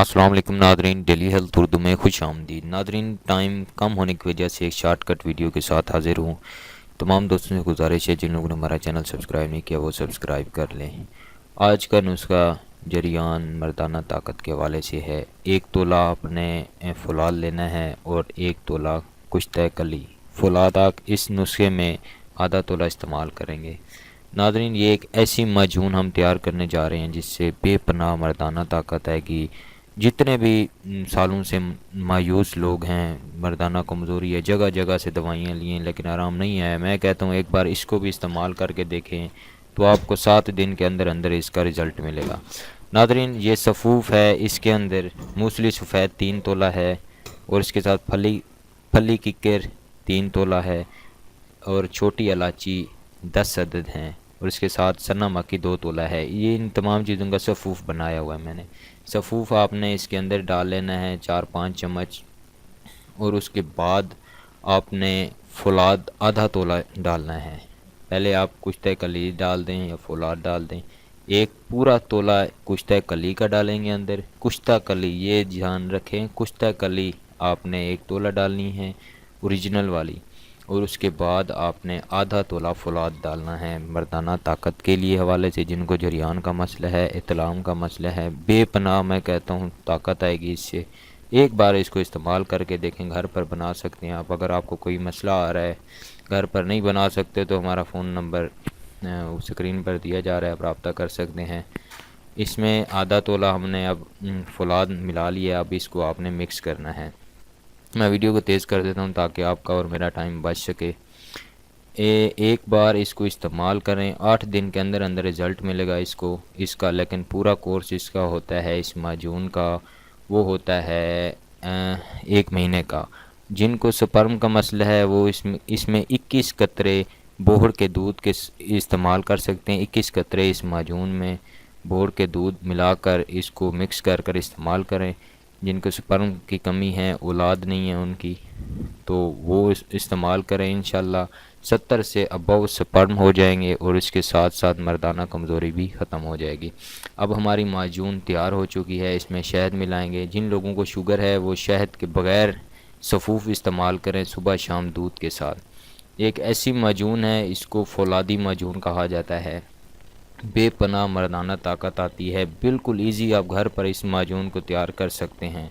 السلام علیکم ناظرین، ڈیلی ہیلتھ اردو میں خوش آمدید۔ ناظرین، ٹائم کم ہونے کی وجہ سے ایک شارٹ کٹ ویڈیو کے ساتھ حاضر ہوں۔ تمام دوستوں سے گزارش ہے جن لوگوں نے ہمارا چینل سبسکرائب نہیں کیا وہ سبسکرائب کر لیں۔ آج کا نسخہ جریان مردانہ طاقت کے حوالے سے ہے۔ 1 تولہ آپ نے فولاد لینا ہے اور 1 تولہ کشتہ کلی۔ فولاد آپ اس نسخے میں آدھا تولہ استعمال کریں گے۔ ناظرین، یہ ایک ایسی معجون ہم تیار کرنے جا رہے ہیں جس سے بے پناہ مردانہ طاقت آئے گی۔ جتنے بھی سالوں سے مایوس لوگ ہیں، مردانہ کمزوری ہے، جگہ جگہ سے دوائیاں لی ہیں لیکن آرام نہیں آیا، میں کہتا ہوں ایک بار اس کو بھی استعمال کر کے دیکھیں تو آپ کو 7 دن کے اندر اندر اس کا رزلٹ ملے گا۔ ناظرین، یہ صفوف ہے، اس کے اندر موصلی سفید 3 تولہ ہے اور اس کے ساتھ پھلی ککر 3 تولہ ہے اور چھوٹی الائچی 10 عدد ہیں اور اس کے ساتھ سنا مکی 2 تولہ ہے۔ یہ ان تمام چیزوں کا صفوف بنایا ہوا ہے میں نے۔ صفوف آپ نے اس کے اندر ڈال لینا ہے 4-5 چمچ، اور اس کے بعد آپ نے فولاد آدھا تولہ ڈالنا ہے۔ پہلے آپ کشتہ کلی ڈال دیں یا فولاد ڈال دیں۔ ایک پورا تولہ کشتہ کلی کا ڈالیں گے اندر۔ کشتہ کلی یہ دھیان رکھیں، کشتہ کلی آپ نے 1 تولہ ڈالنی ہے اوریجنل والی، اور اس کے بعد آپ نے آدھا تولہ فولاد ڈالنا ہے۔ مردانہ طاقت کے لیے حوالے سے جن کو جریان کا مسئلہ ہے، اطلام کا مسئلہ ہے، بے پناہ میں کہتا ہوں طاقت آئے گی اس سے۔ ایک بار اس کو استعمال کر کے دیکھیں، گھر پر بنا سکتے ہیں آپ۔ اگر آپ کو کوئی مسئلہ آ رہا ہے، گھر پر نہیں بنا سکتے تو ہمارا فون نمبر اسکرین پر دیا جا رہا ہے، آپ رابطہ کر سکتے ہیں۔ اس میں آدھا تولہ ہم نے اب فولاد ملا لیا، اب اس کو آپ نے مکس کرنا ہے۔ میں ویڈیو کو تیز کر دیتا ہوں تاکہ آپ کا اور میرا ٹائم بچ سکے۔ ایک بار اس کو استعمال کریں، 8 دن کے اندر اندر رزلٹ ملے گا اس کا، لیکن پورا کورس اس کا ہوتا ہے، اس معجون کا وہ ہوتا ہے 1 مہینے کا۔ جن کو سپرم کا مسئلہ ہے وہ اس میں 21 قطرے بوہڑ کے دودھ کے استعمال کر سکتے ہیں۔ 21 قطرے اس معجون میں بوہڑ کے دودھ ملا کر اس کو مکس کر استعمال کریں۔ جن کو سپرم کی کمی ہے، اولاد نہیں ہے ان کی، تو وہ استعمال کریں۔ انشاءاللہ 70 سے ابو سپرم ہو جائیں گے اور اس کے ساتھ ساتھ مردانہ کمزوری بھی ختم ہو جائے گی۔ اب ہماری معجون تیار ہو چکی ہے، اس میں شہد ملائیں گے۔ جن لوگوں کو شوگر ہے وہ شہد کے بغیر صفوف استعمال کریں صبح شام دودھ کے ساتھ۔ ایک ایسی معجون ہے، اس کو فولادی معجون کہا جاتا ہے۔ بے پناہ مردانہ طاقت آتی ہے، بالکل ایزی، آپ گھر پر اس معجون کو تیار کر سکتے ہیں۔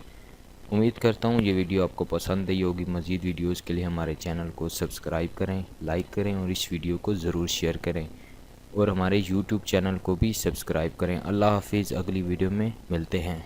امید کرتا ہوں یہ ویڈیو آپ کو پسند آئی ہوگی۔ مزید ویڈیوز کے لیے ہمارے چینل کو سبسکرائب کریں، لائک کریں اور اس ویڈیو کو ضرور شیئر کریں، اور ہمارے یوٹیوب چینل کو بھی سبسکرائب کریں۔ اللہ حافظ، اگلی ویڈیو میں ملتے ہیں۔